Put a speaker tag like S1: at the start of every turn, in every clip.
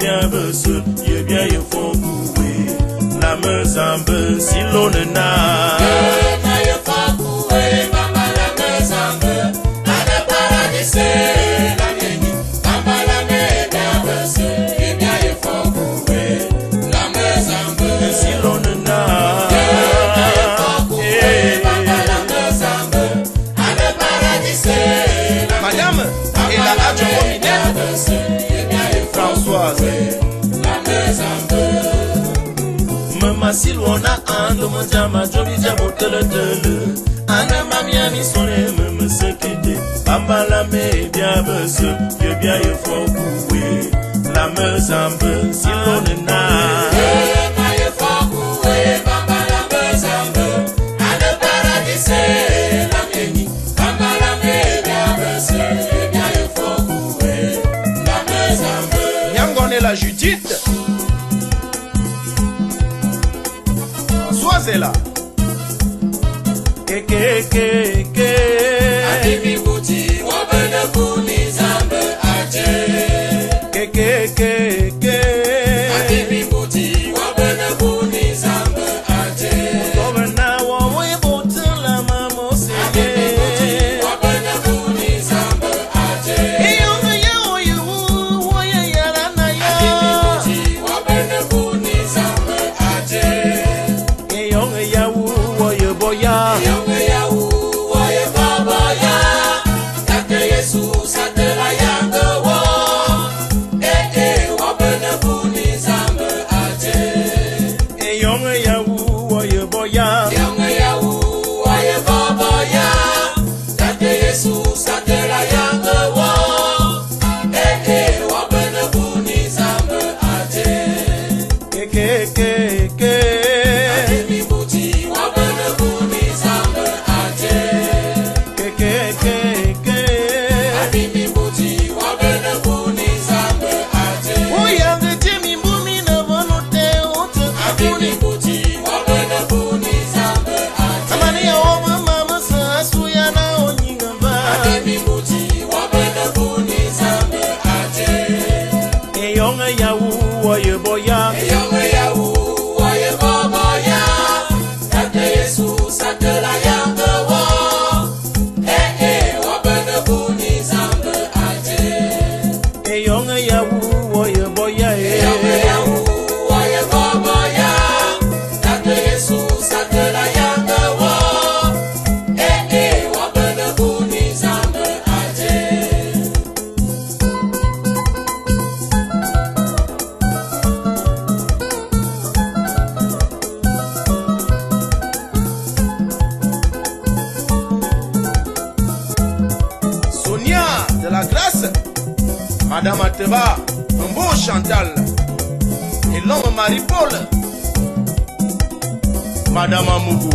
S1: bien besoin, ye bien ye font couer. La me zambe si l'on n'a.
S2: Na ye font couer, mama la me zambe, ane paradise la meni, mama la me bien besoin, ye bien ye font couer. La me zambe
S1: si l'on n'a.
S2: Na ye font couer, mama la me zambe, ane paradise la
S1: Madame, et la adjointe Françoise. Mama silwana ando mjama jobi jabo tele tele. Ane mamia mi sone me sekete. Bamba la me bien beso, ye bien ye faut couer. La me zambe silone na.
S2: Na ye faut couer, bamba la me zambe. Ane paradise la meni, bamba la me bien beso, ye bien ye faut couer. La me zambe.
S1: Nyangone la Judith. Sois-là. Ke.
S2: Adimi buti wabene kuni zambe aje.
S1: Ke.
S2: Adimi buti wabene kuni zambe aje.
S1: Gobena wa we botin la mamo se.
S2: Adimi buti wabene kuni zambe aje. Adimi buti wabene kuni zambe aje.
S1: Yonge yawu wo ye boya.
S2: Yonge yawu woye baba ya. Kake Yesu satela yange wo. Wabene kuni zambe aje.
S1: Yonge yawu wo ye boya.
S2: Yonge yawu woye baba ya. Kake Yesu satela yange wo. Wabene kuni zambe aje.
S1: Ke.
S2: Adimi buti wabene kuni zambe aje.
S1: Ke.
S2: Adimi buti wabene kuni zambe aje.
S1: Oya ngeti mbumi na bonute ote.
S2: Adimi buti wabene kuni zambe aje.
S1: Amani ya oma mama sa asuya na onyinga ba.
S2: Adimi buti wabene kuni zambe aje.
S1: Yonge yawu wo ye boya.
S2: Yonge yawu woye baba ya. Kake Yesu satela yange wo. Wabene kuni zambe aje.
S1: Yonge yawu wo ye boya.
S2: Yonge yawu woye baba ya. Kake Yesu satela yange wo. Wabene kuni zambe aje.
S1: Sonia de la Grâce, Madame Ateba, un beau Chantal, et l'homme Marie-Paul, Madame Amougou.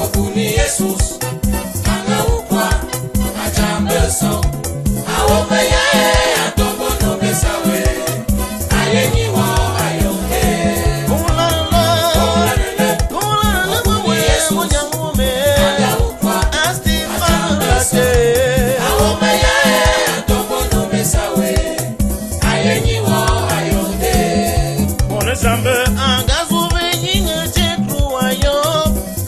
S2: Okuni Jesus, anga ukwa, ajambe so. Awope ya atombo no besawe. Ayenyi wa ayonge. Okuni Jesus, anga ukwa, ajambe so. Awope ya atombo no besawe. Ayenyi wa ayonge.
S1: Mon zambe angazuve nyinga chetu ayo,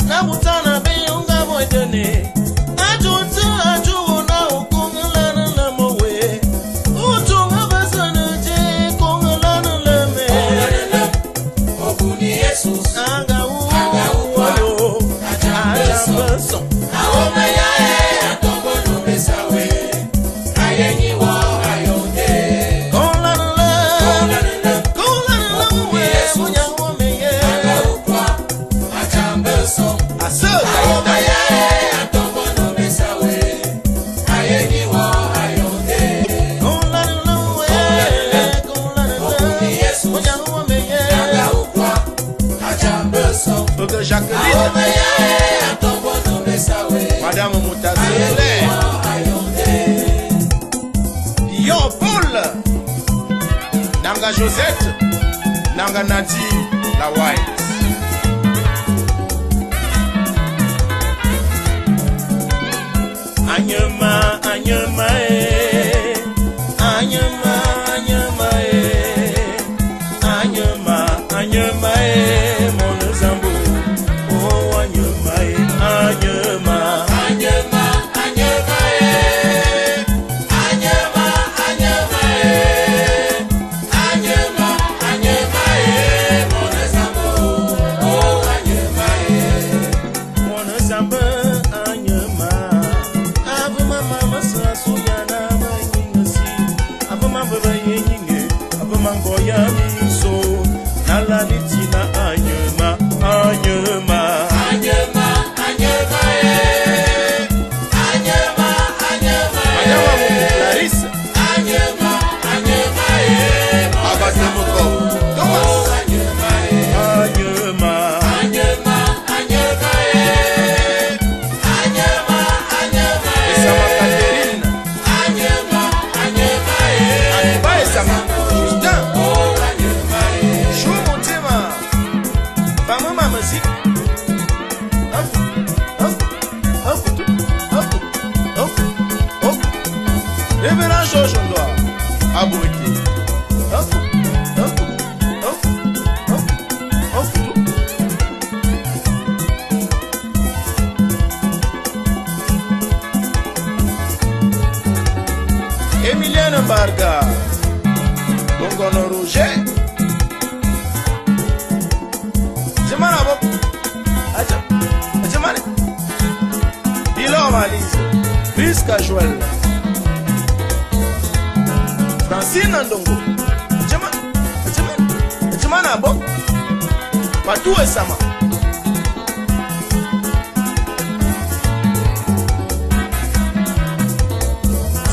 S1: na butana be unga moidene. Ajuta ajuna ukungulana la mowe. Utunga basana je kungulana la me.
S2: Okuni Jesus,
S1: Anga uwayo, ajambe son.
S2: awope ya atombo no besawe. Ayenyi wa ayonge.
S1: Kulana we, munya womeye. Ase kayona. Kulana we, munya womeye. Donc Jacqueline, Madame Moutazele, Yo Paul, Nanga Josette, Nanga Nadine, la White. Anyema, mango ya miso nala litina anyema anyema
S2: anyema anyema anyema anyema
S1: anyama mu Clarisse
S2: anyema anyema
S1: abatemoko
S2: oh anyema
S1: anyema
S2: anyema anyema anyema anyema
S1: esama Catherine
S2: anyema anyema
S1: aniba esama Justin
S2: oh anyema
S1: chou mutima fama mamasi Révérend Georges Ondoa abouti Emilienne Mbarga Bongono Roger Jemana Bob Jemane Bilo Malise Priska Joël Francine Ndongo Jemana Bob Patou Esama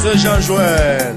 S1: C'est Jean-Joël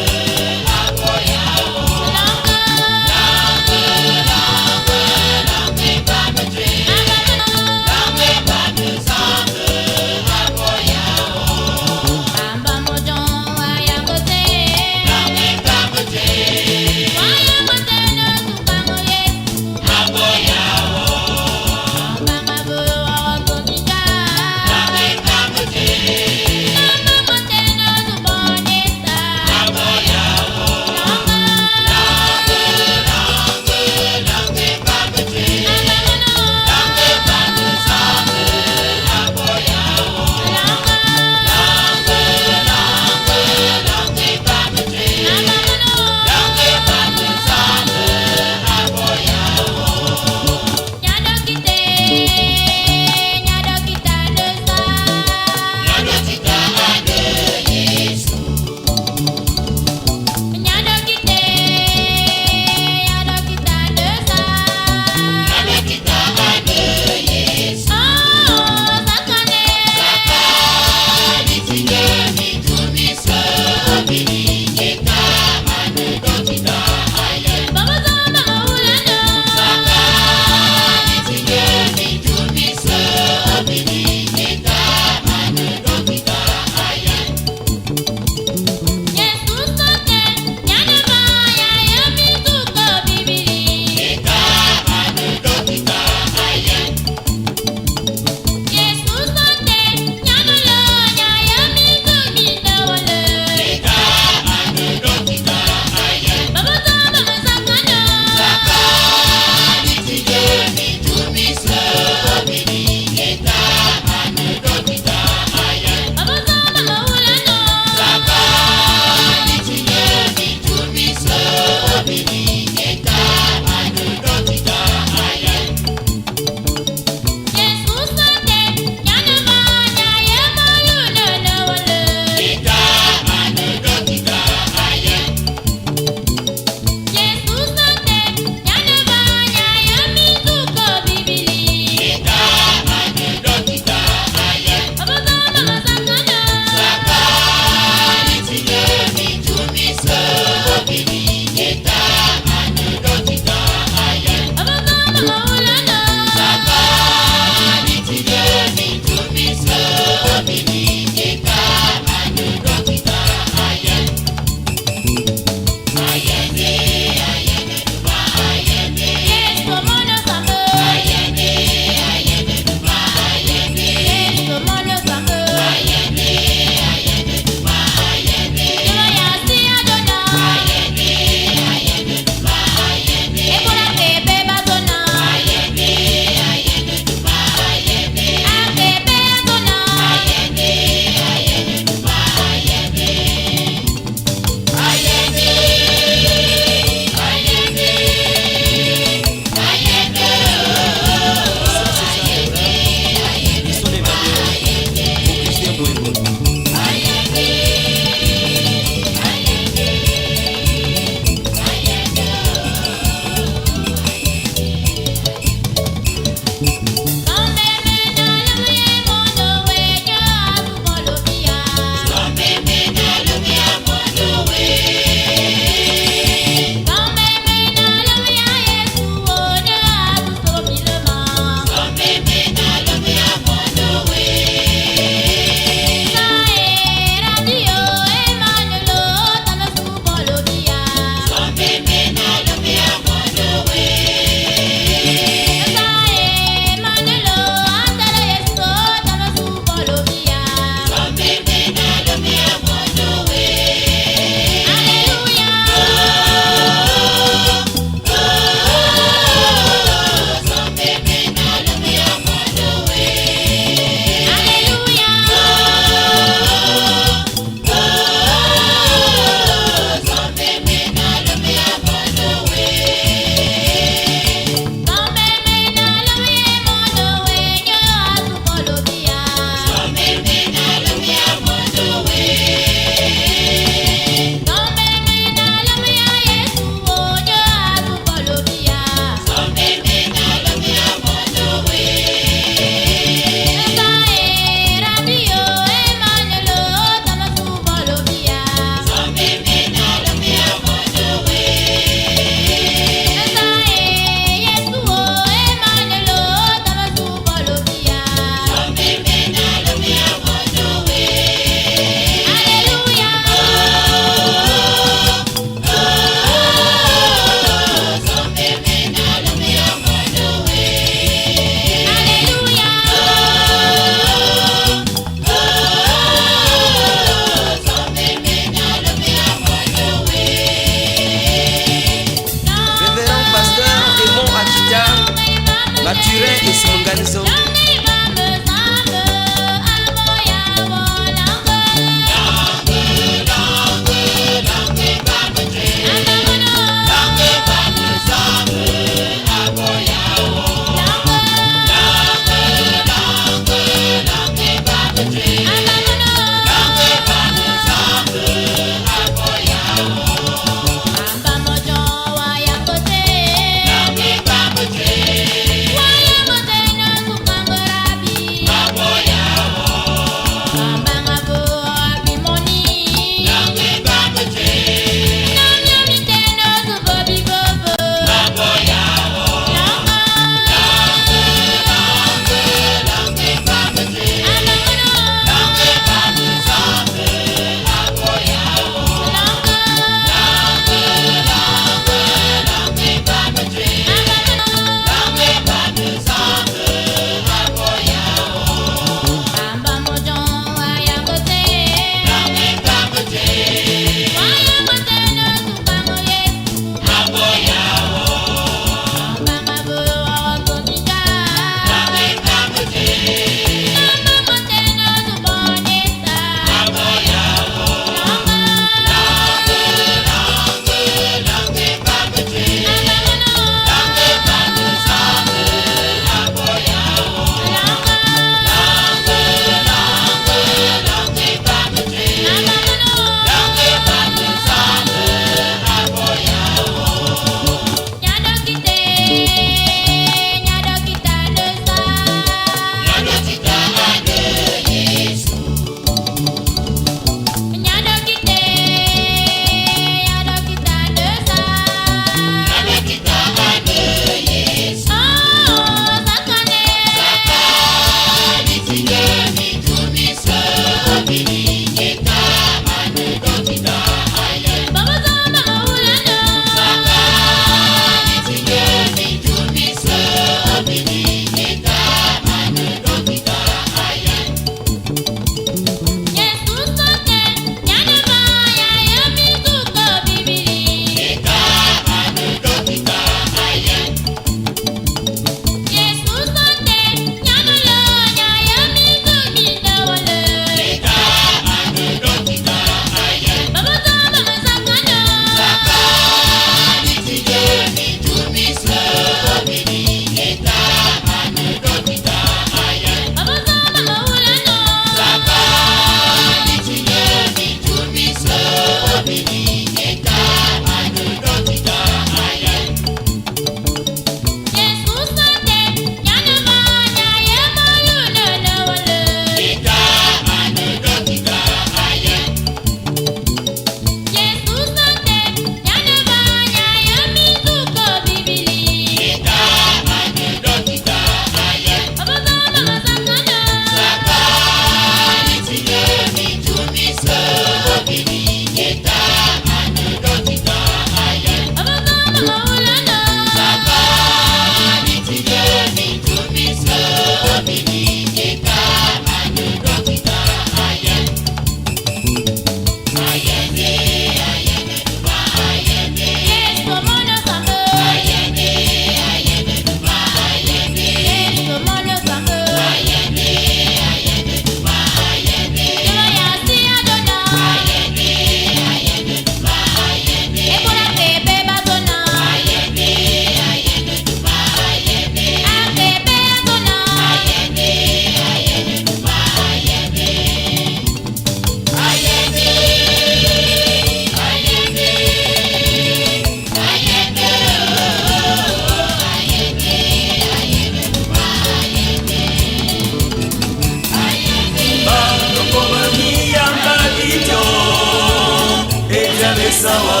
S1: sawo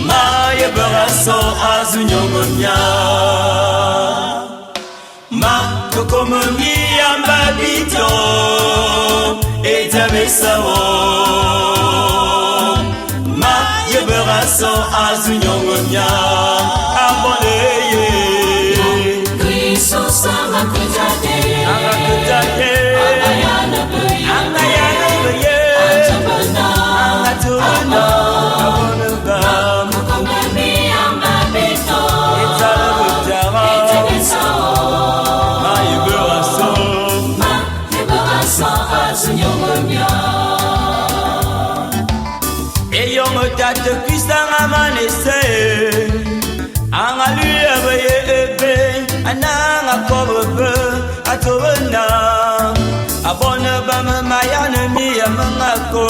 S1: ma ye baraso azunyongonya ma kokomomi ambabito etabe sawo ma ye baraso azunyongonya aboneye
S2: Kristo sama kejade
S1: akakejade
S2: Angayana beye Atubana
S1: abonega
S2: Kokomomi ambabito
S1: etalabutara
S2: etabe sawo
S1: ma ye baraso
S2: ma ye baraso azunyongonya
S1: eyongo tate Christian amanese angaluya beye ebe ananga kobe atobana abona bama mayana miya mangako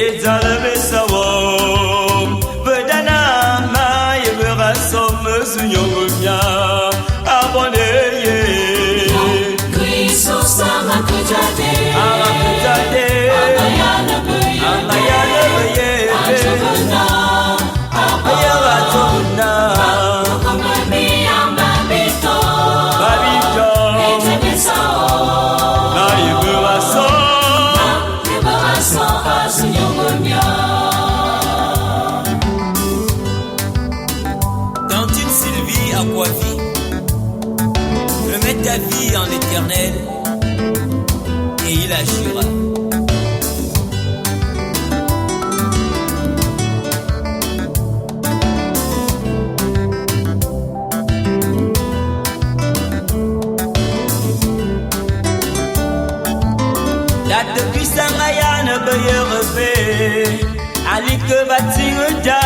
S1: ezalebe sawo bedana maye beraso mesunyongomya aboneye
S2: Kristo sama kejade
S1: akakejade
S2: Angayana beye Atubana Kokomomi ambabito etabe sawo ye baraso azunyongonya
S3: Tantine Sylvie Aquavi, remets ta vie en éternel et il agira.
S1: Date puissant ayana beyerebe alike batinga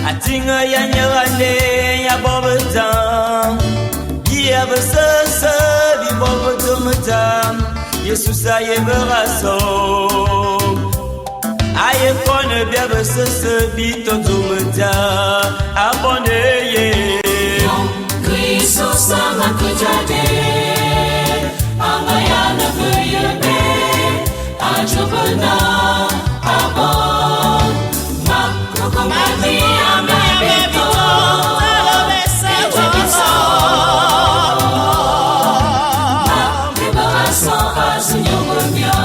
S1: atinga yanyarane ya bobetan biya besese bi bobetumta Jesus aye beraso aye kone biya besese bi totumta aboneye
S2: Kristo sama kejade Angayana beye Atubana ma Kokomomi ambabito etabe sawo ma ye baraso azunyongonya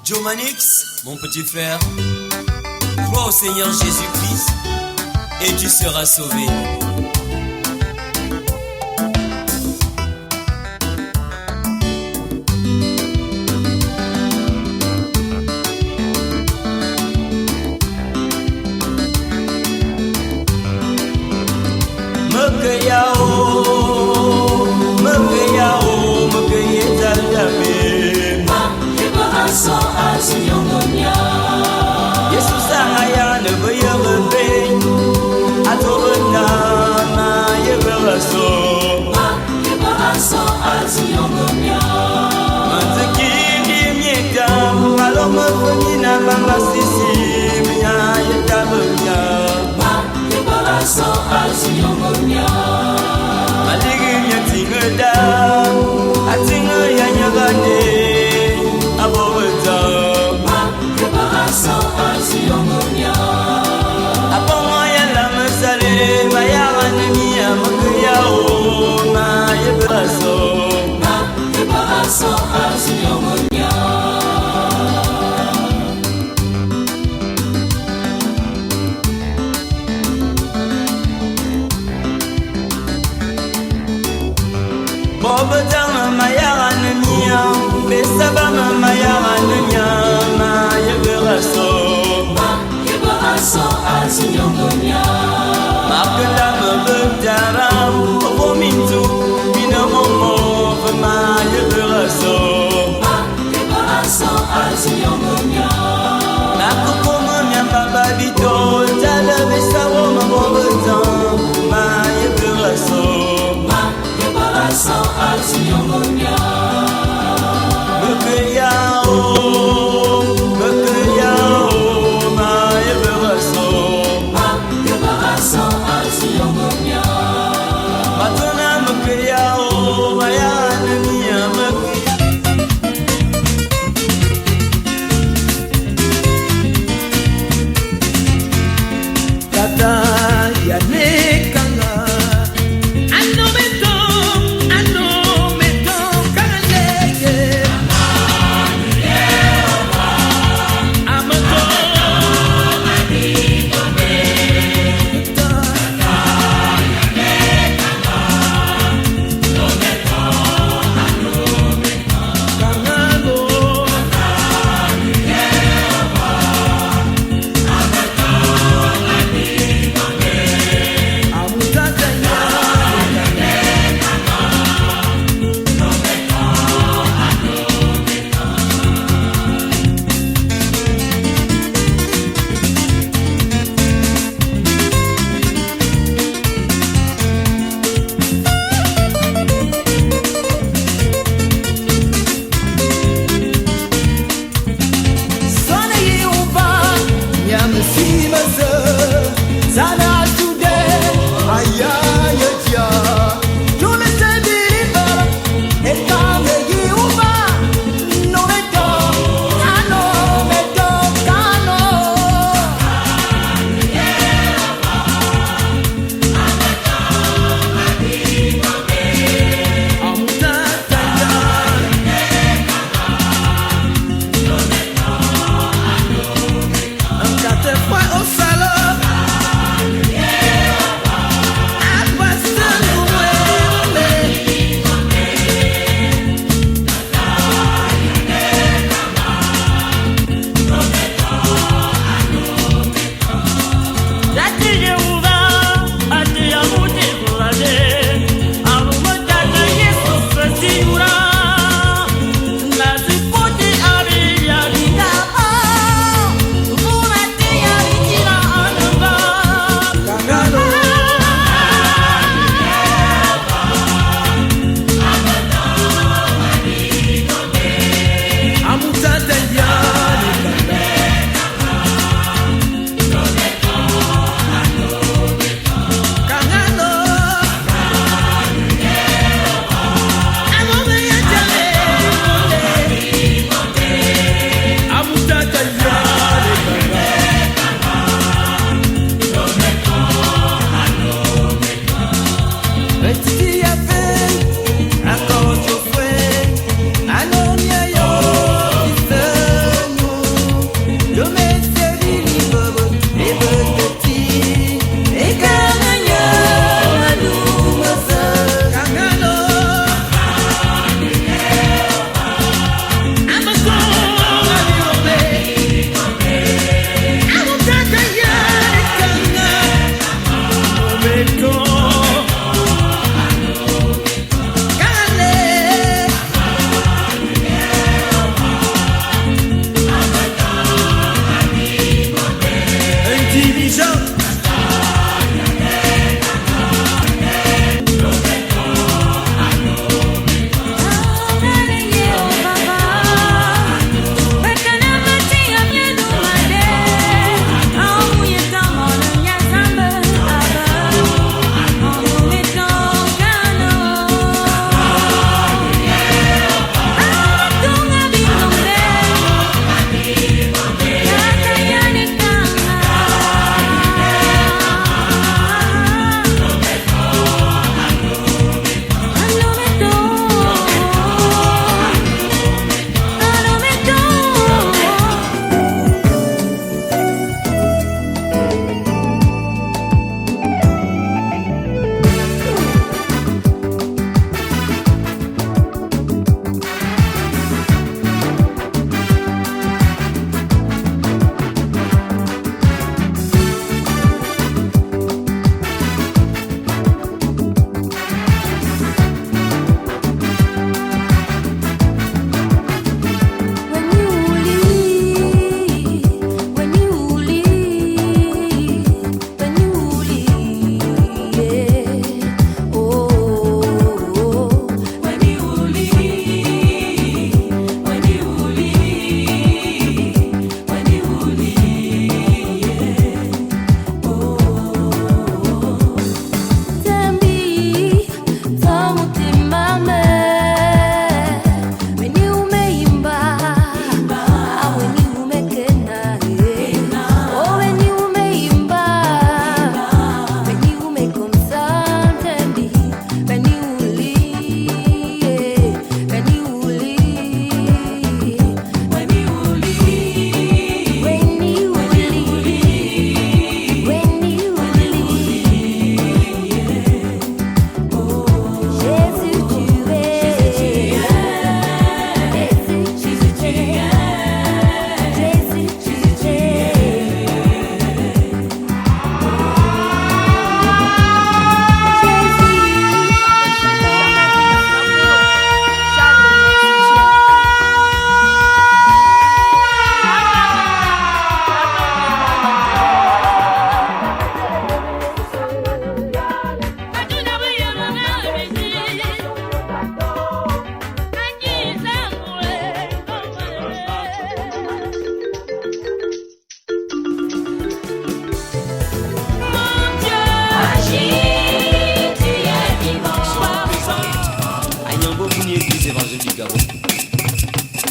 S3: Jomanix, mon petit frère, crois au Seigneur Jésus-Christ et tu seras sauvé.
S2: ye baraso azunyongonya
S1: Jesus ayana beyerebe atobana ma ye beraso
S2: ye baraso azunyongonya
S1: Manzekini mieta maloma fonina bamba sisi miya yetabanya
S2: ye baraso azunyongonya
S1: maligi nyatingeda atinga yanyagane aboweta
S2: ye baraso azunyongonya
S1: abonga yala mesale bayagane miya makuyao ma ye beraso
S2: ye baraso azunyongonya
S1: bobetanga mayagane miya besabama mayagane miya ma ye beraso
S2: ye baraso azunyongonya
S1: Makenda mebetara obomintu ina momo vema ye beraso
S2: ye baraso azunyongonya
S1: Nakukomo myamba babito tale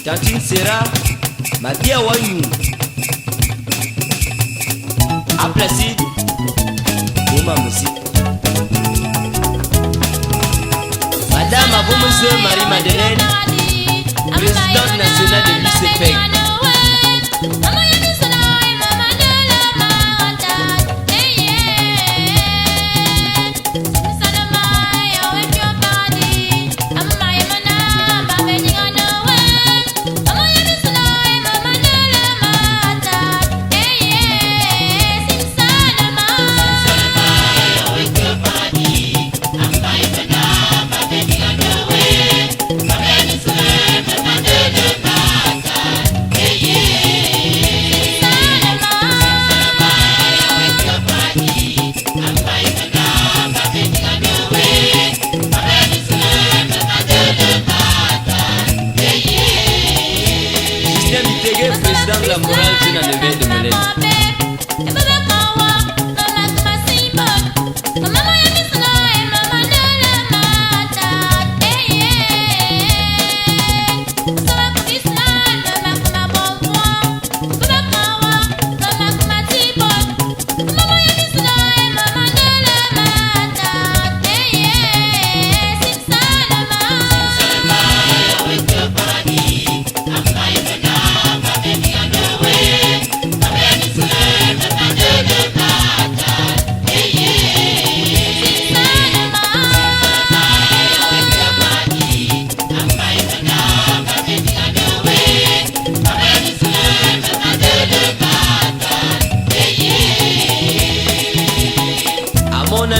S3: Tantine Serra, Madia Wayou, à Placide, Bouma Moussi. Madame Aboumouse Marie-Madeleine, présidente nationale de l'UCPEC. Président de la morale qui n'a levé de Molène.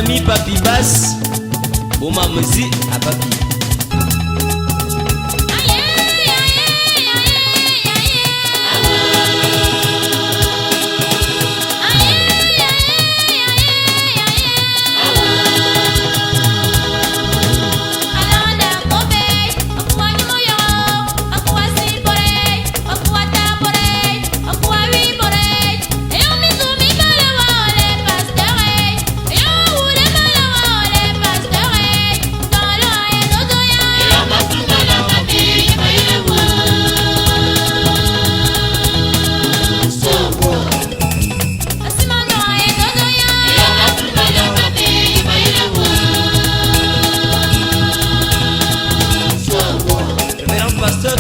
S3: ami Papi Bass, Boma Mezi à Papi.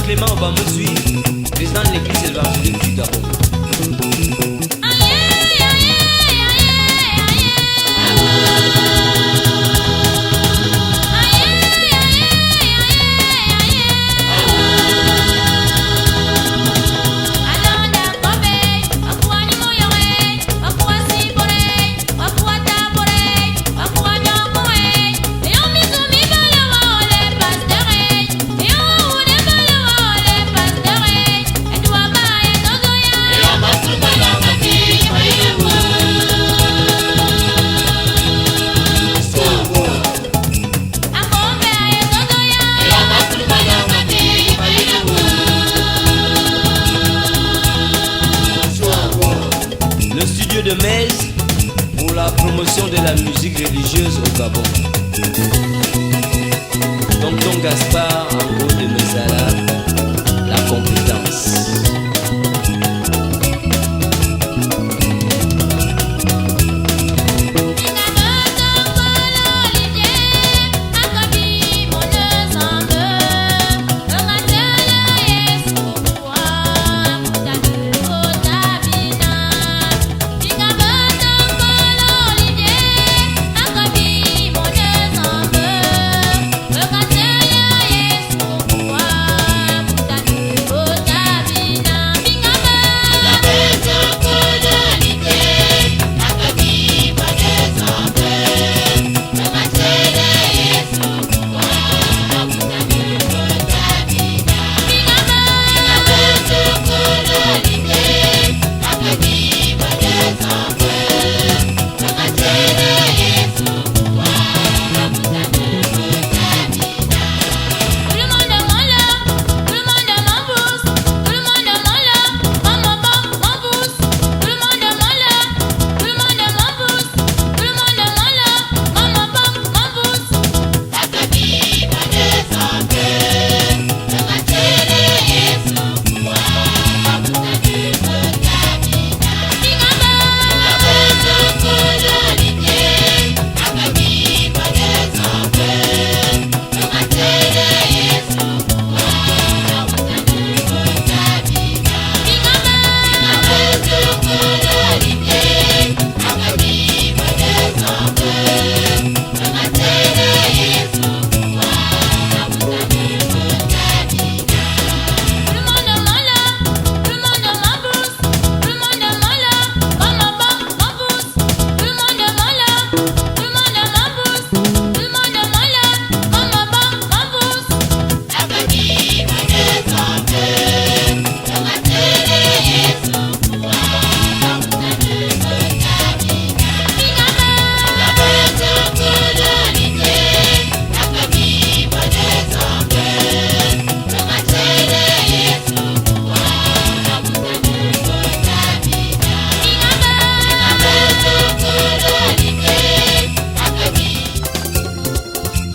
S3: Clément Obamosui, président de l'église évangélique du Gabon. Le studio de Metz pour la promotion de la musique religieuse au Gabon. Tonton Gaspard, en haut de Mezala, la compétence.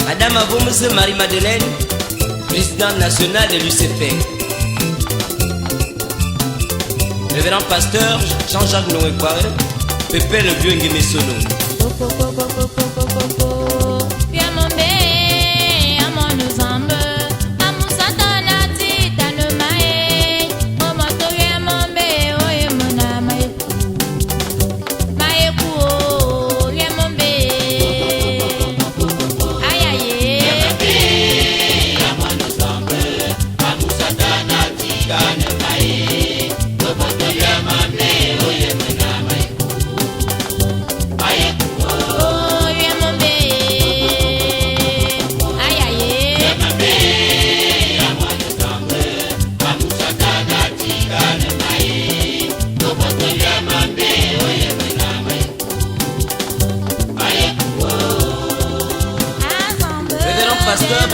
S3: Madame Avomse Marie-Madeleine, présidente nationale de l'UCP. Révérend pasteur Jean-Jacques Noé-Poiré, Pépé le vieux Nguemesono.
S2: Aye, oh, yeah.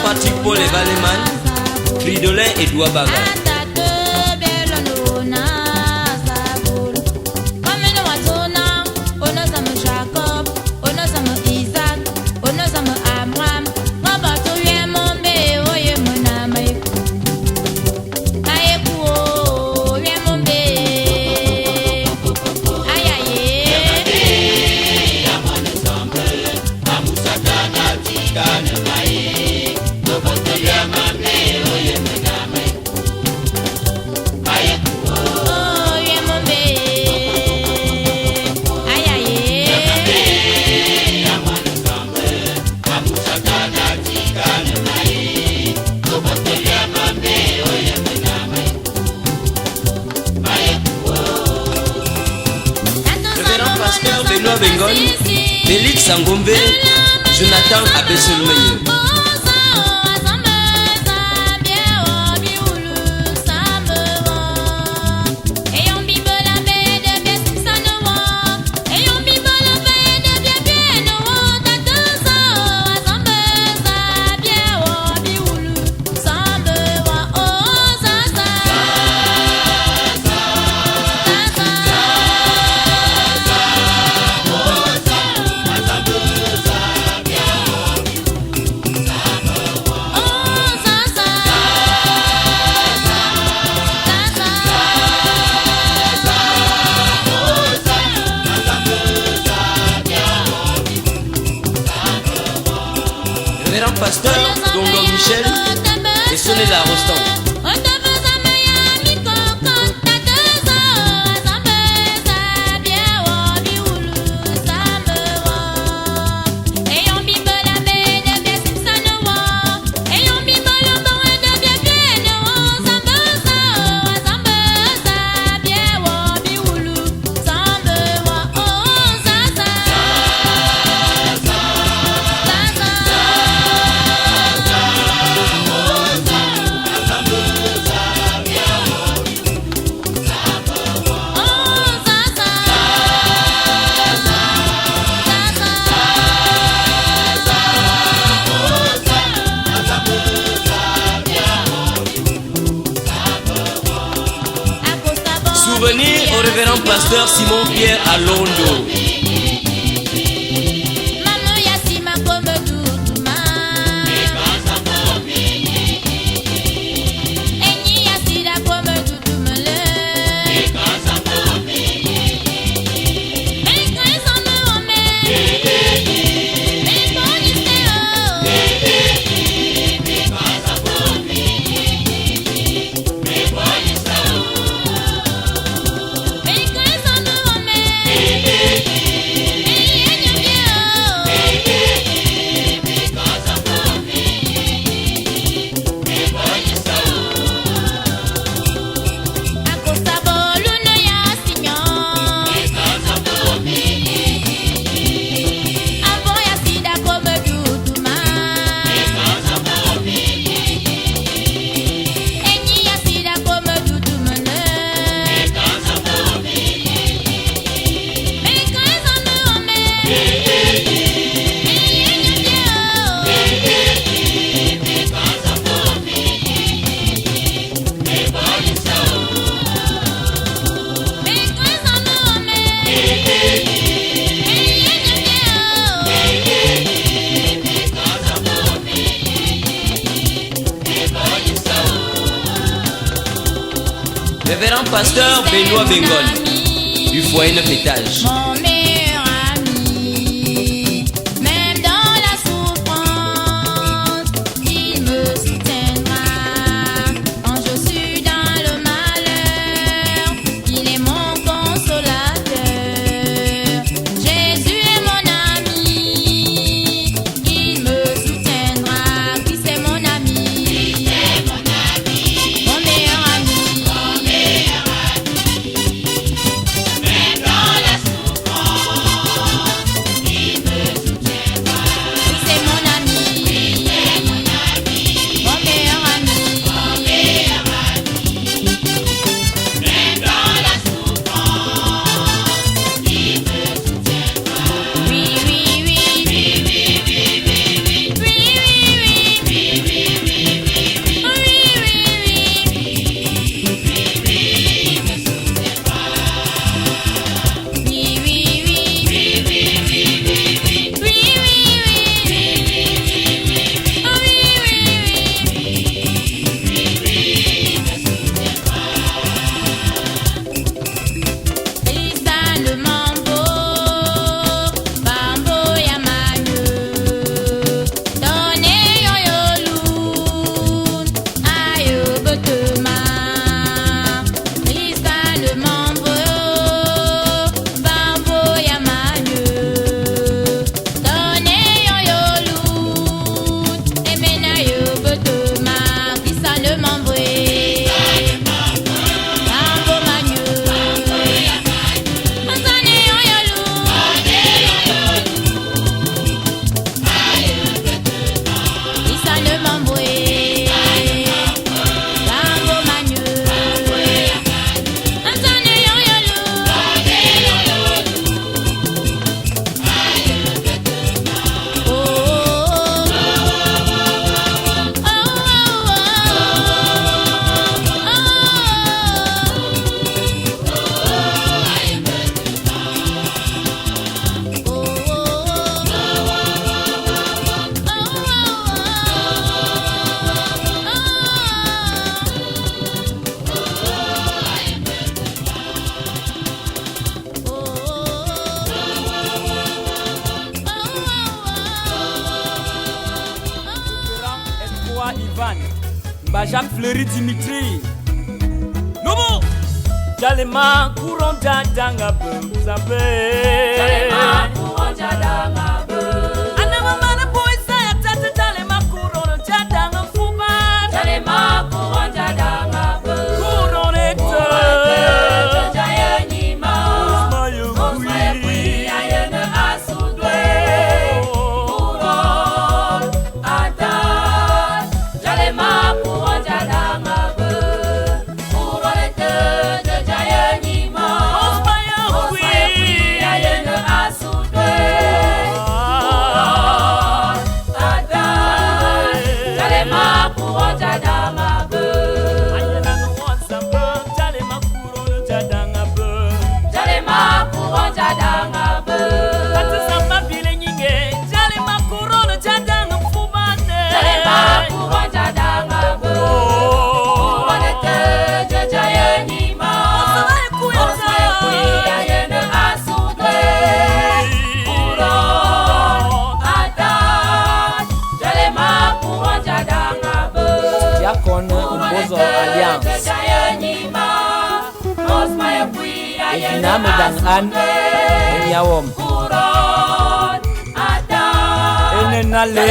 S3: Patrick Paul et Valeman, Fridolin et Doua Baga. Bengon, Félix Sangombe, Jonathan Abesselmeye. Pasteur Gongo Michel et Sonné la Rostand. Souvenir au révérend pasteur Simon Pierre à Londo. Révérend pasteur Benoît Bengon du foyer 9 étages. Jacques Fleury Dimitri. Nomo. Jalema courant danga zambe.
S2: Jalema courant danga be.
S3: Anama mana poisa ya tata jalema courant danga fuba.
S2: Jalema courant danga be.
S3: Courant ete.
S2: Jayeni ma. Osmaye kui ayene asudwe. Courant ata. Jalema courant danga be. Courant ete.
S3: Alliance Eviname dan an Enyawom Enenale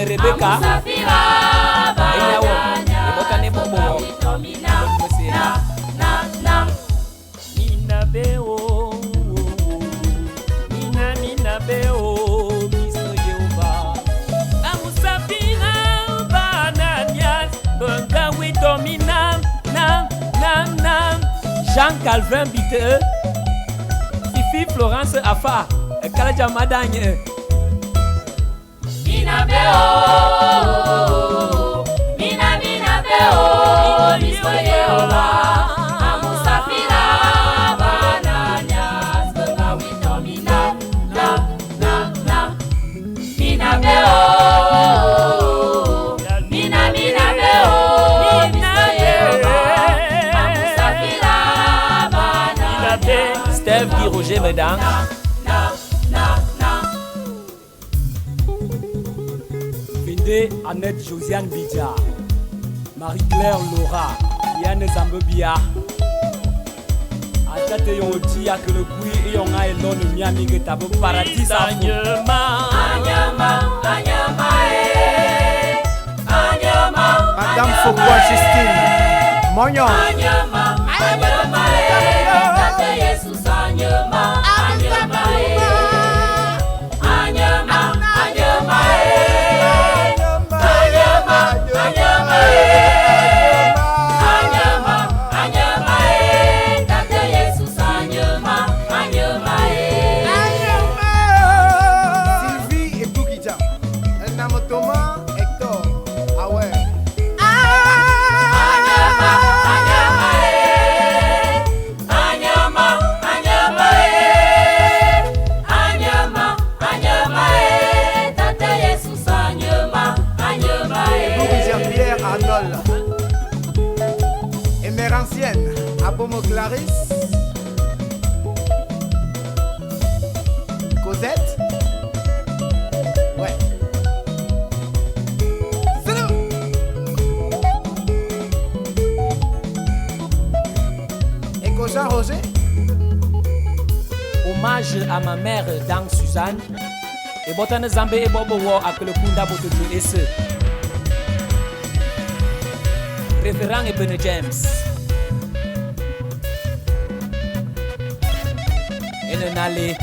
S3: Rebecca Jean Calvin Bite Fifi Florence Afa Kalaja Madanye
S2: Mina beo, mina beo, misko Yehova, amusafira bananya, spenga wito mina, na. Mina beo, mina beo, misko Yehova, amusafira bananya.
S3: Steve Guy Roger Medang. Annette Josiane Bidja, Marie-Claire Laura, Yann Zambobia, Atate Yonti que le Gui et Yonga et l'on Miami que t'as beau paradis
S2: Anyama,
S4: Madame Foucault Justine, Mognon.
S2: Tate Jesus anyama.
S4: Émérancienne, Abomo Clarisse, Cosette, ouais. Et Jean Roger.
S3: Hommage à ma mère Dang Suzanne et Botane Zambé et Bobo War à le Kunda Bototo et ce référent et Bene James et Nenale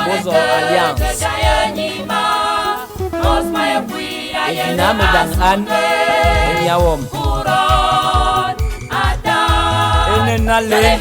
S3: Bozo Alliance. Eviname dan an Enyawom. Enenale.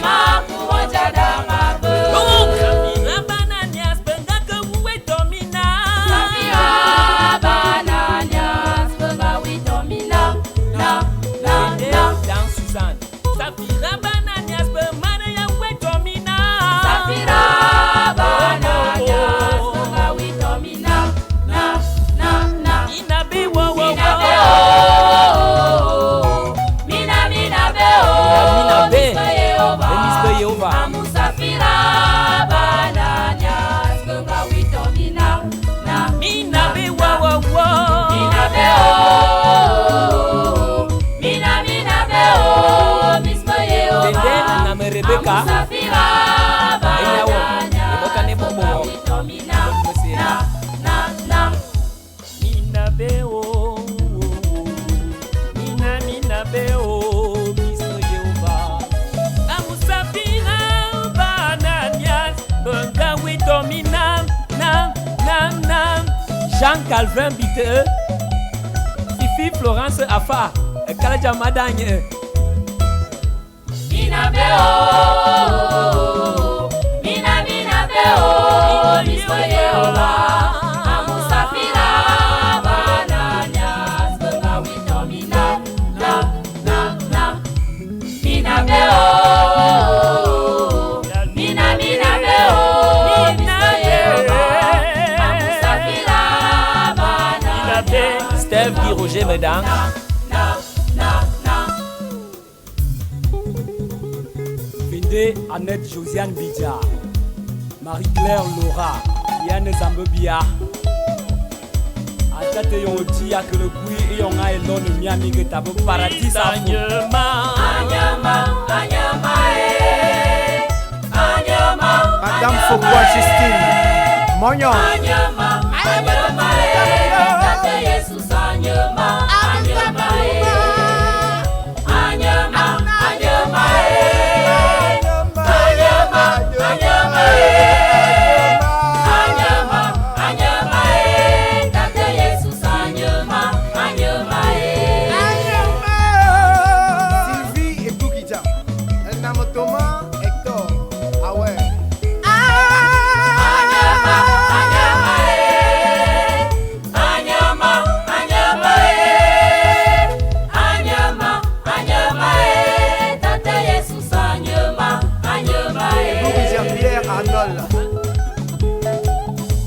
S3: Rebecca, Jean Calvin Bite, Fifi Florence Afa, Kalaja Madagne. Mina beo, miso Yehova, amusafira bananya, spenga wito mina, na. Mina beo, miso Yehova, amusafira bananya. Steve Guy Roger Medang. Annette Josiane Bidja, Marie-Claire Laura, Yann Zambobia, Atate Yoti a que le couille et on a l'on de Miami que t'as beau paradis à
S4: Madame Foucault Justine, Mognon.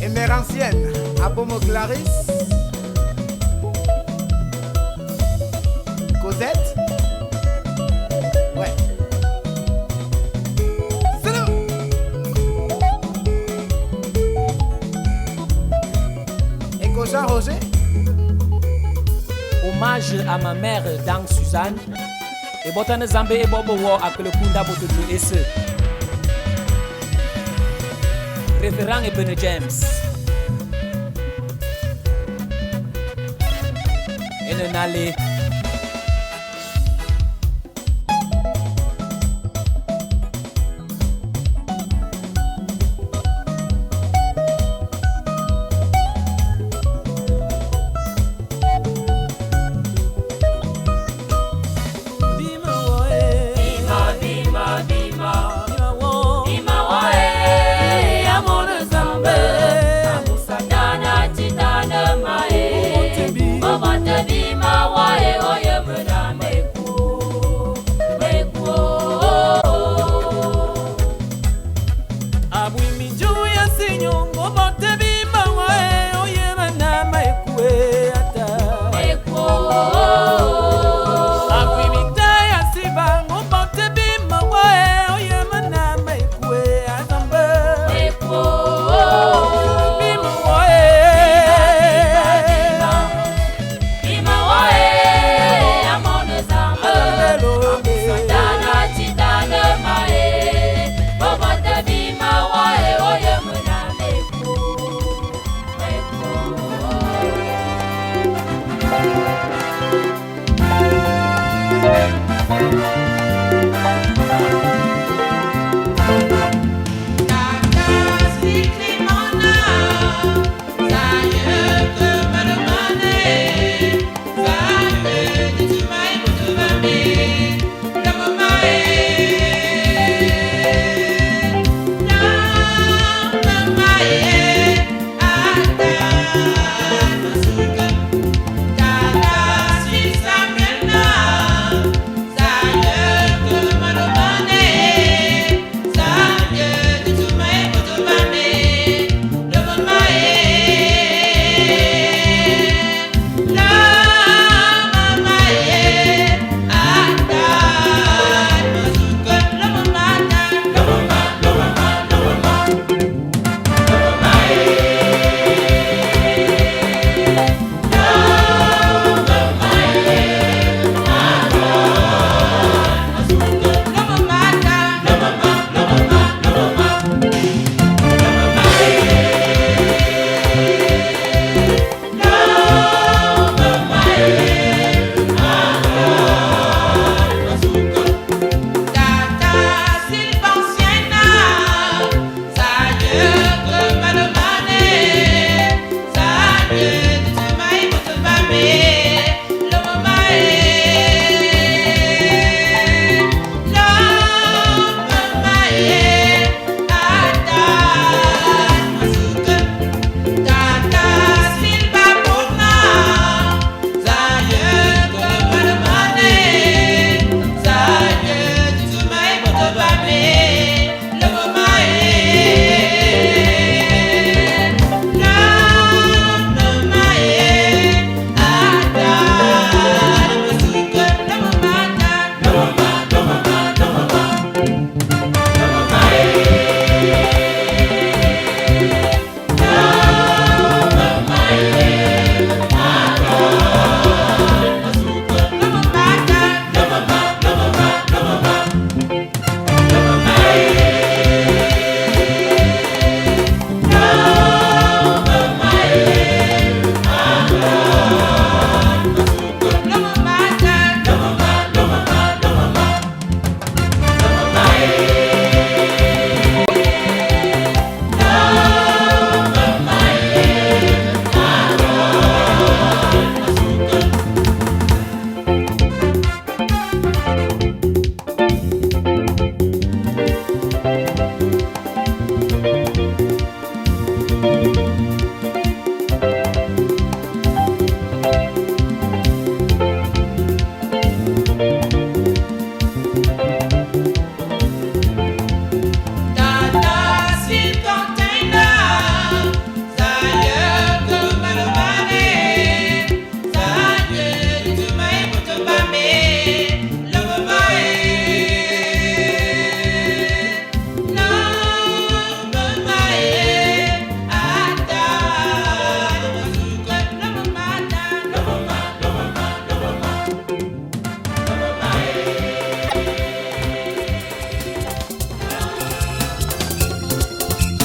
S4: Émérancienne, Abomo Clarisse, Cosette, ouais. C'est nous. Et Jean Roger.
S3: Hommage à ma mère Dang Suzanne. Et Botane Zambé et Bobo Wo à que le Kunda Bototo et ce. Référent et Bene James. Et Nenale.
S2: Why?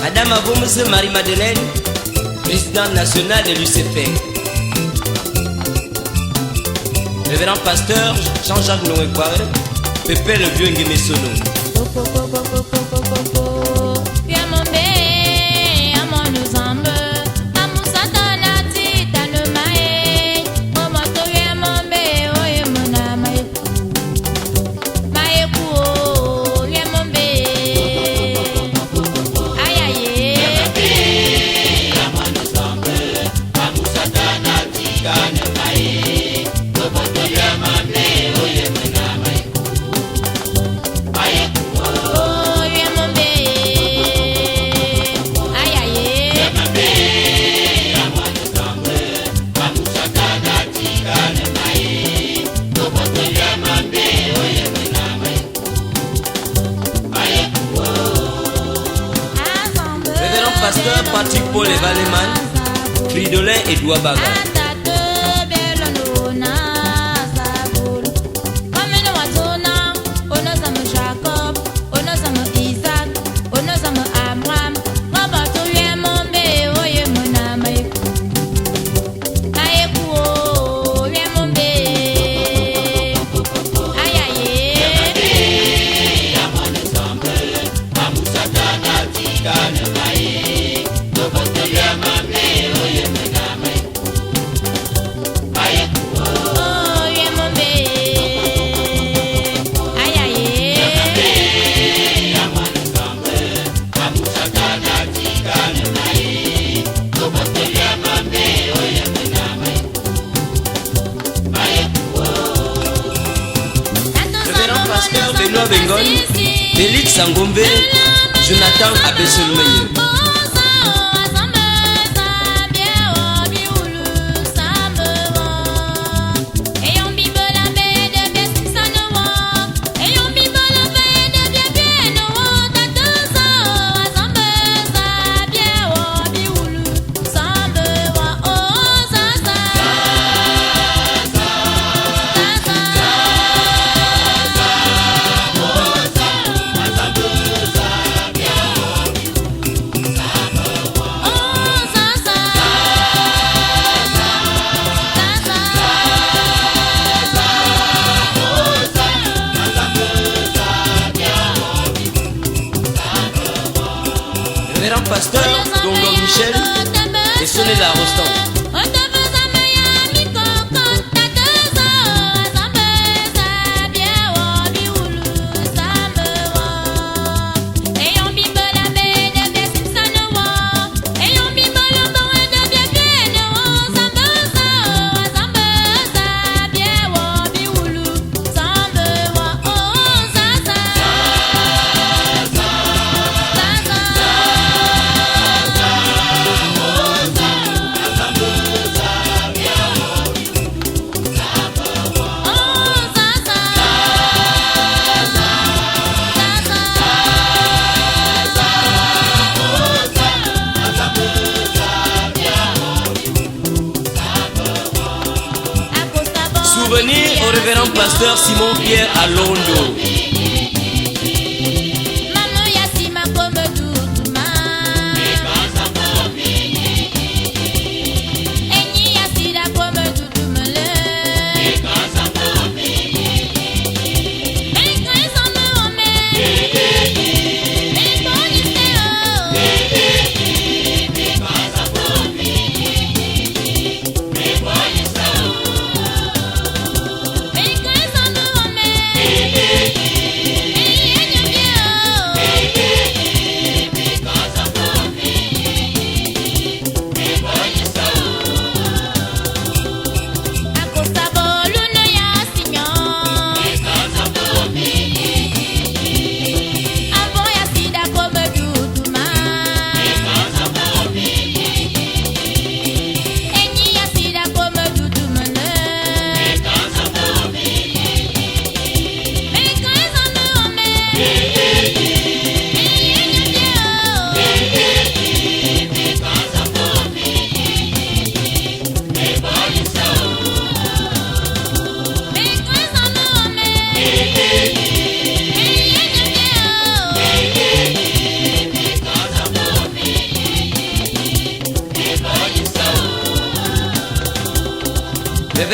S3: Madame Aboumse Marie-Madeleine, présidente nationale de l'UCP. Révérend pasteur Jean-Jacques Noé-Kouare, Pépé le vieux Nguemesono. Pasteur Patrick Paul et Valeman, Fridolin et Douabaga. Benoît Bengon, Félix Sangombe, Jonathan Abesselmeye. Pasteur Dongo Michel et sonner la Rostand. Souvenir au révérend pasteur Simon Pierre à Londo.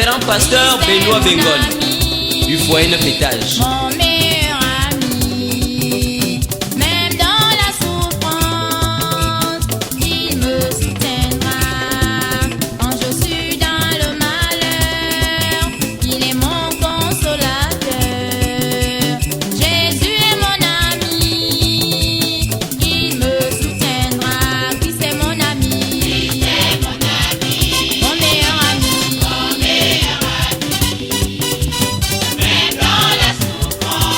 S3: révérend pasteur Benoît Bengol du foyer 9 étages.
S5: Mon meilleur ami, même dans la souffrance, il me soutiendra. Quand je suis dans le malheur, il est mon consolateur. Jésus est mon ami, il me soutiendra. Christ est mon ami, mon meilleur ami. Même dans la souffrance,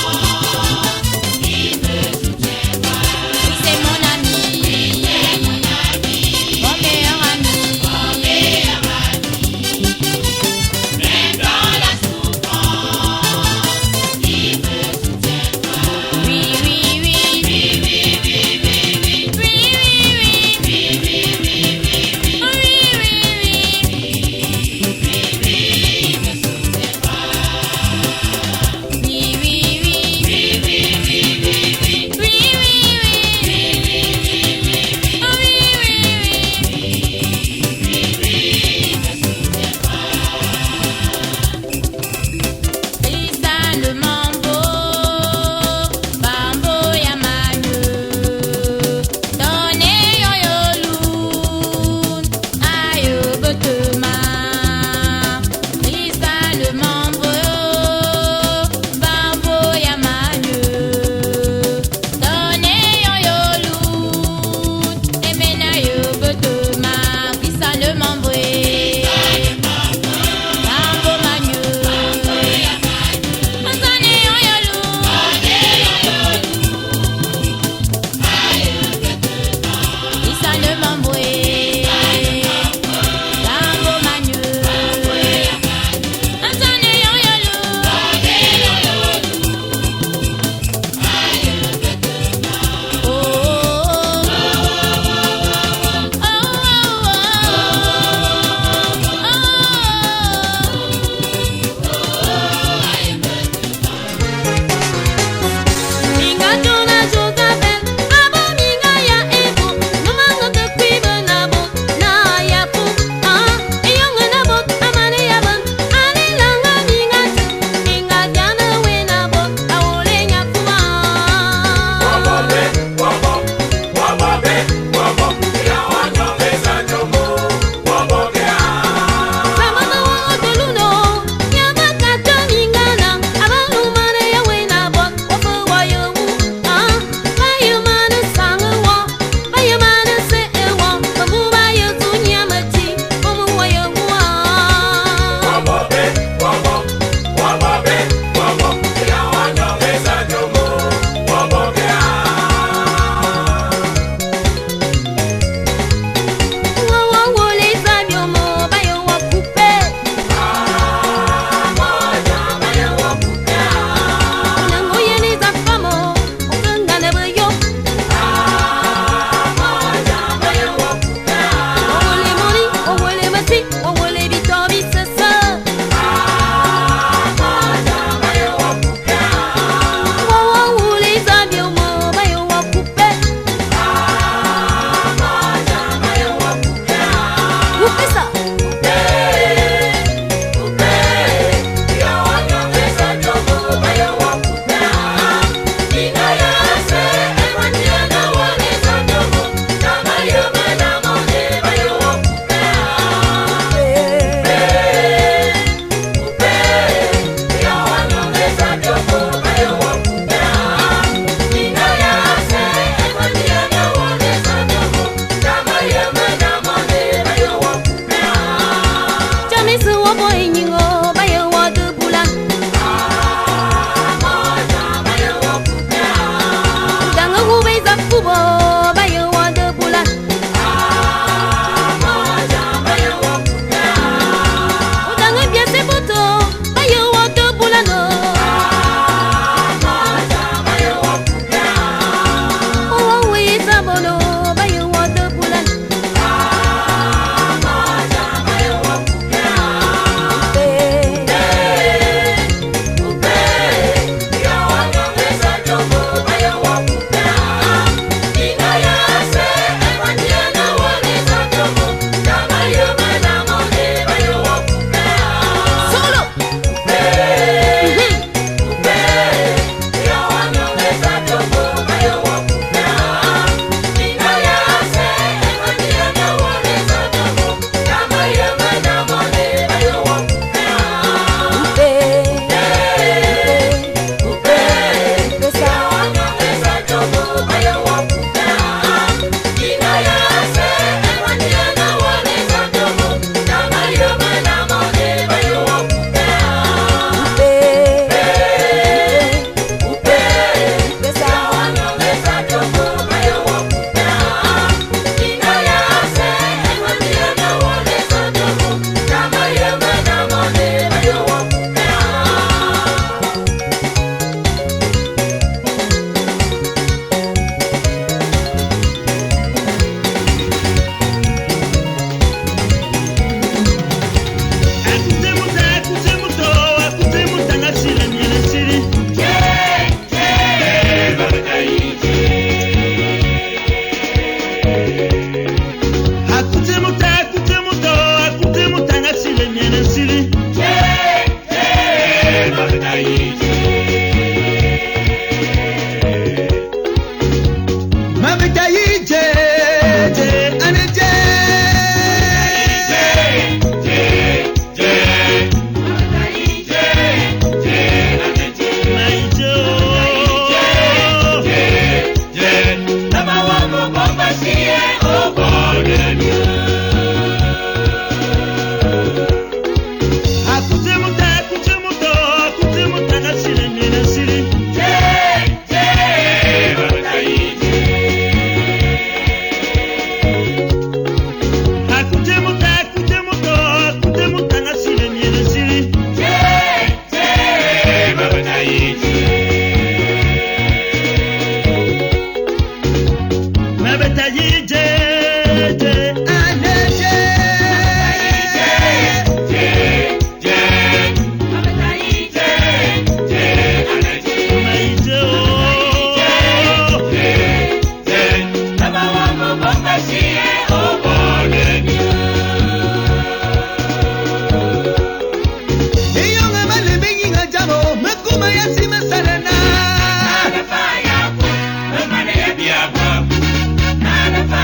S2: Nada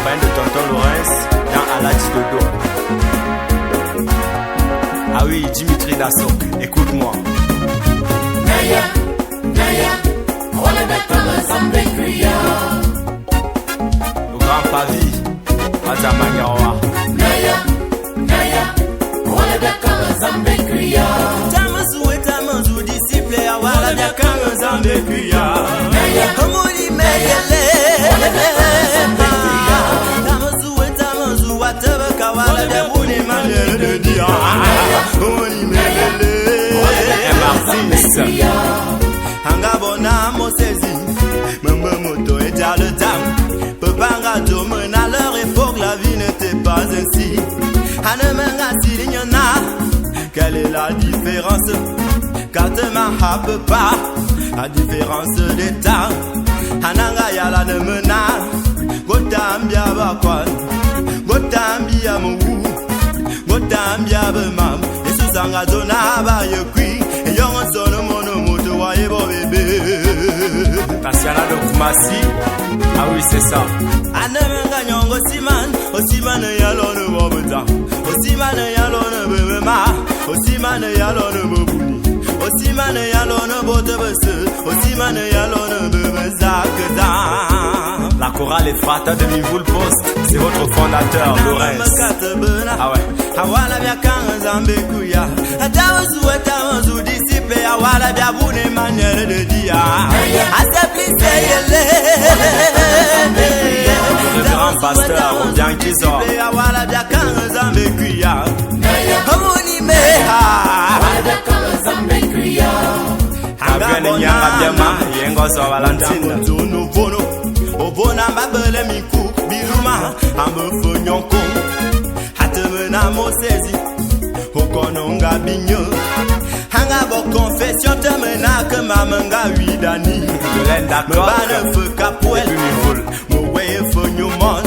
S6: accompagne de tonton Laurence dans Aladji Dodo. Ah oui, Dimitri Dassok, écoute-moi.
S2: Naya, Naya, on est d'accord ensemble, Kriya.
S6: Le grand Pavi, Mazamaniawa.
S2: Naya, Naya, on est d'accord ensemble, Kriya.
S6: Tamazu et Tamazu, disciple, Awala, Biakan, Zambe, Kriya.
S2: Naya,
S6: Omoni, Meyele.
S2: on est d'accord ensemble, Kriya.
S6: Tamazu et Tamazu, Wataba, Kawala, Biabouni, Manuel de Dia. Omoni, Meyele. Angabona Mosesi, Mamba Moto et le Dam. Pepanga Domen à leur époque, la vie n'était pas ainsi. Anemanga Silignana, quelle est la différence? Quand te m'appe pas, la différence d'état. Ananga Yala ne mena, Gotambia Bakwan, Gotambia Mou, Gotambia Bemam, et Susanga Zona Bayekui. Tatiana de Koumassi, ah oui c'est ça. Anemanga nyongo siman, osiman yalone bobeta, osiman yalone bebema, osiman yalone bobuni, osiman yalone botebese, osiman yalone bebezakeda. La chorale Efrata de Mivoul Post, c'est votre fondateur Laurence. Ah ouais. Awala Biakan Zambe Kuya, Atawazu Atawazu disciple, Awala Biaboune Manuel de Dia. Le grand pasteur Obian Kizor, Awala Biakan Zambe Kuya. Omoni Meha,
S2: Awala Biakan Zambe Kuya.
S6: Abene Nyanga Biama, Yengo So Valentine. Obona Mabele Miku, Biruma, Amefo Nyonko. Hatemena Mosesi, Okononga Bigno. Hanga bo confession temena que mamanga widani. Me bane fe kapouel, me weye fe nyumon.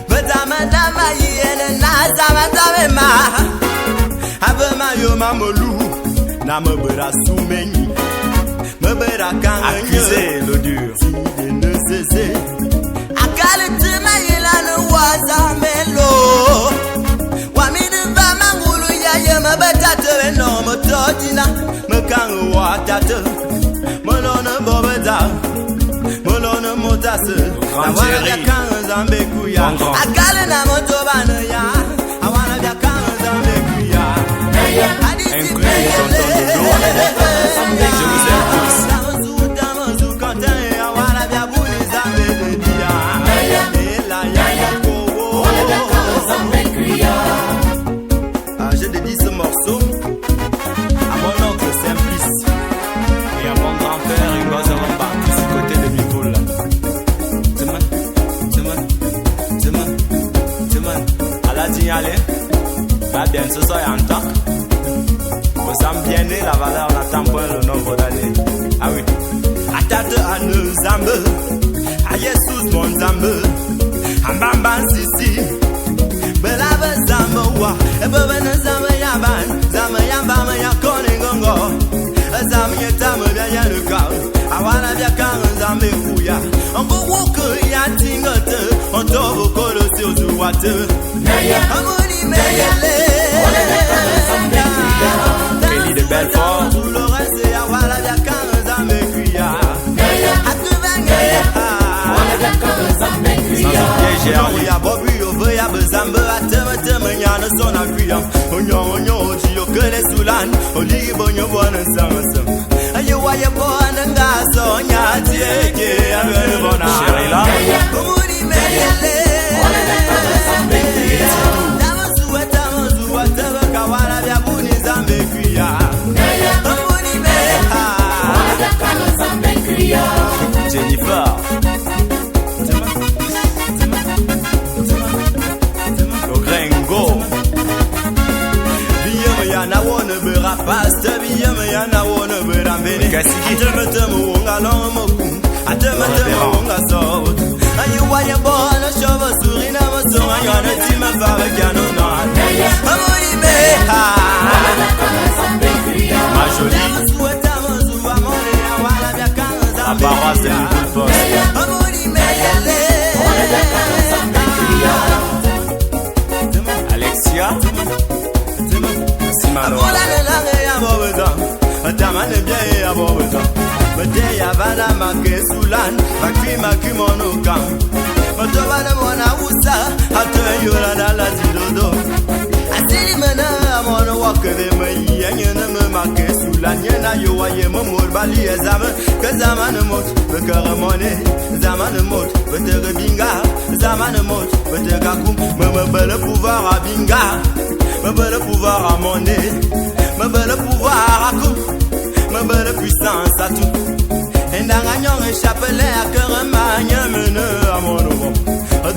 S6: Me damanda ma yene na zamatame ma. Ave ma yo mamolu, na me bera soumeni. Me bera kanga accusé le dur. Si ne cesse. Akale tema yela no wazamelo. Me betate no me totina me kan watate me lone bobeda me lone motase awana ya kan zambe kuya akale na moto bana ya awana ya kan zambe kuya incluez les tontons de l'eau je vous aime tous j'ai dédié ce morceau à mon oncle Simplice et à mon grand-père Ingoza Wamba, du côté de Mivoul. Demain, à la dignale, va bien ce soir en tant. Vous avez bien né la valeur, n'attend point le nombre d'années. Ah oui. Atate à nous zambe, à Jesus mon zambe, à Bamban Sissi. Belave Zamowa, Ebene Zamayaban, Zamayamba, Yakoningongo, Zamyetama Yanuka, Awana Yakan Zamekuya, on go walk Yatingote, on Tobo Colosio to water. Amoni Mele, Kelly de Belfort, Laurence, Awala Yakan Zamekuya, Atubanga, Bobby. Ya bezambe ateme nyana sona kuya onyo jiyo kele sulan oli bonyo bona samsam ayo waye bona ngaso nya tieke abene bona sherila omuri mele tamazu ataba kawala bya buni zambe kuya omuri mele Jennifer I wanna be a pastor, be a man, I wanna be a man. Kasiki, Tamatunga, Lomoku, I Tamatunga, so. Are you why you're born a show of Suriname, so I got a team of Babacano? I'm only made. Ma jolie, la paroisse de Mivoul Post. I'm only made. Abola le langue ya bobezo Tamane bien ya bobezo Mete ya bana make sulan Bakri makimono kam Matobana mwana usa Hato yura na la zidodo Asili mena amono wakere me Yanyene me make sulan Yena yuwa ye me murbali e zaman Que zaman mot Bekere mone Zaman mot Betere binga Zaman mot Betere kum Me bele pouvoir a binga Me bele pouvoir à monnaie Me bele pouvoir à kum Me bele puissance à tout Et n'angagnon et chapelet à cœur magne mene à mon nouveau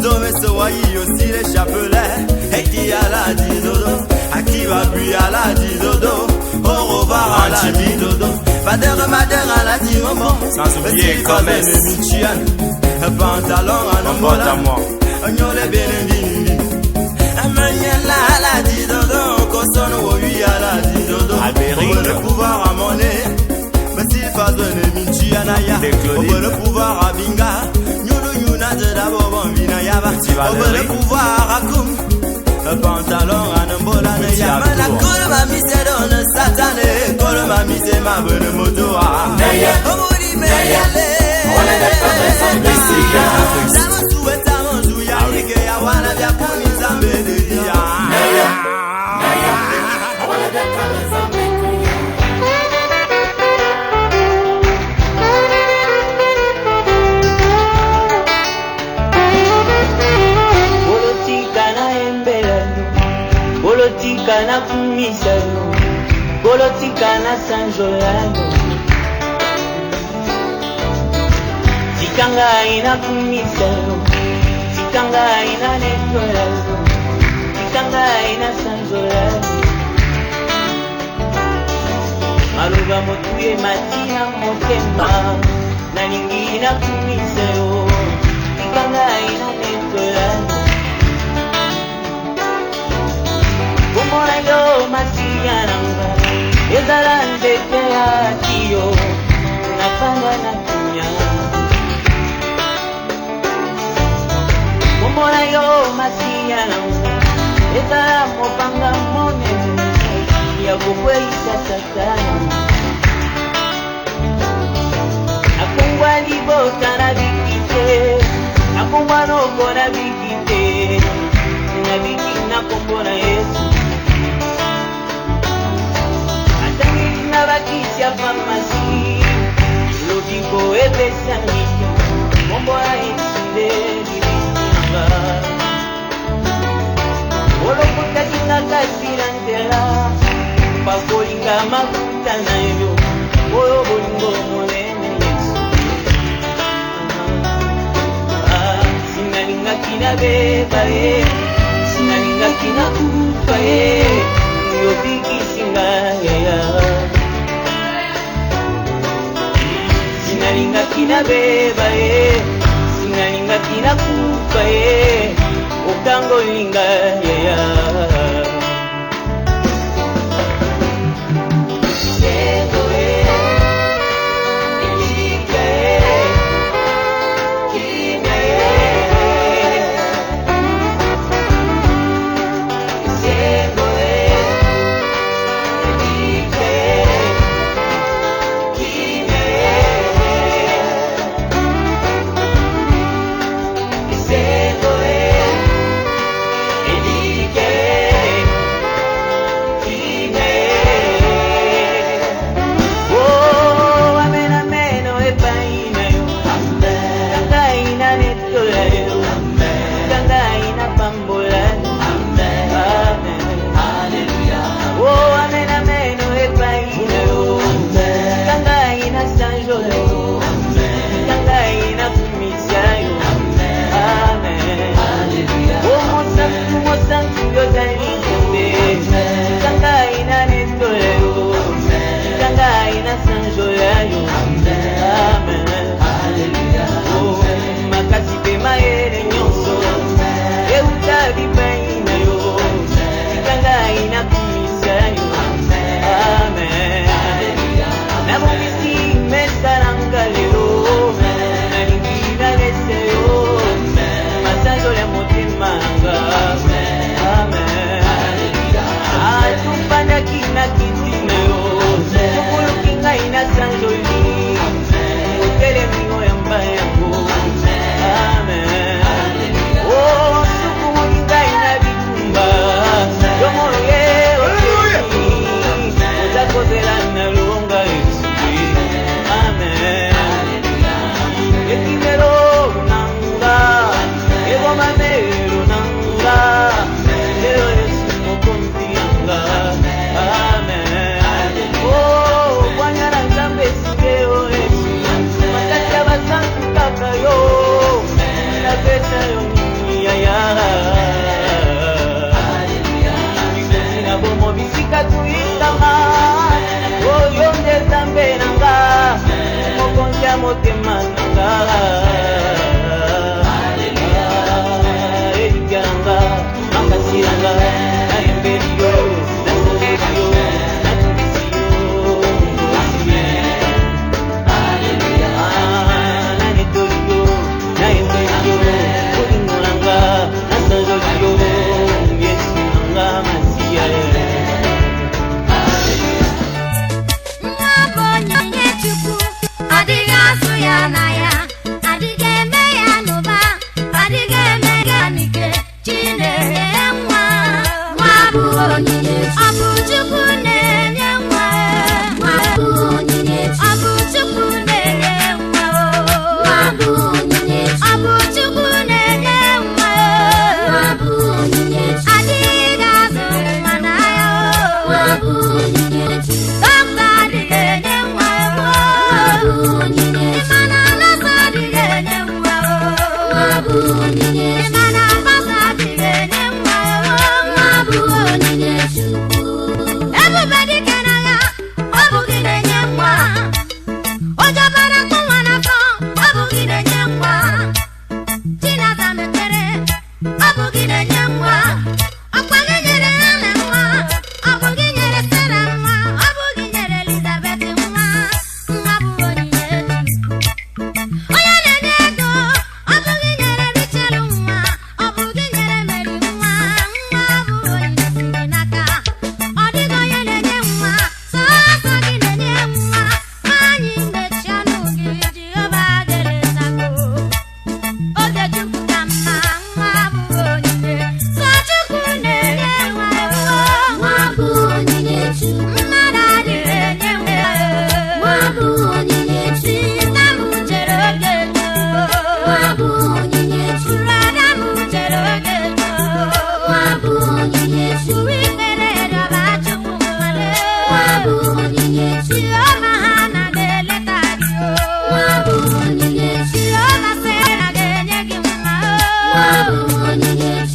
S6: Dome se voyait aussi les chapelets Et qui a la didodo À qui va puis à la didodo Au revoir à la didodo Madère madère à la dimomo Sans oublier comme elle est michiane Un pantalon à nombola Un yole benendini Amanyela à la didodo Kosono oui à la didodo On veut le pouvoir à monnaie Mais s'il fasse de michianaya On veut le pouvoir à binga On veut le pouvoir à koum Un pantalon à n'embola ne yama La koule ma mise dans le satané Koule ma mise ma bonne moto Naya Omuri me yale Wana de kame sambisiga Zama suwe tamo zuya Ike ya wana vya kuni zambe de dia Naya Naya Wana de kame zambe
S7: Bolotika na kumisano Bolotika na sanjolano Tikanga ina kumisano Tikanga ina netolano Tikanga ina sanjolano Maluga motuye matina motema Nalingi ina kumisano Tikanga ina netolano Kumona yo masiyananga Ezala ndete ya kiyo Nakanga na kunya Kumona yo masiyananga Ezala mopanga mone Ya kukwe isa satana Akungwa libota na bikite Akungwa noko na bikite Na bikina kumbona Yesu Bakisia pharmacie Lobiko epesa nito Mombo a exile Divinanga Olokuta kinga kasira ndela Pakolinga makuta na yo Oyo bolingo monene Yesu Sinalinga kina beba Sinalinga kina kufa Yobiki singa Sinalinga kina beba Sinalinga kina kufa Okango linga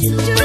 S5: You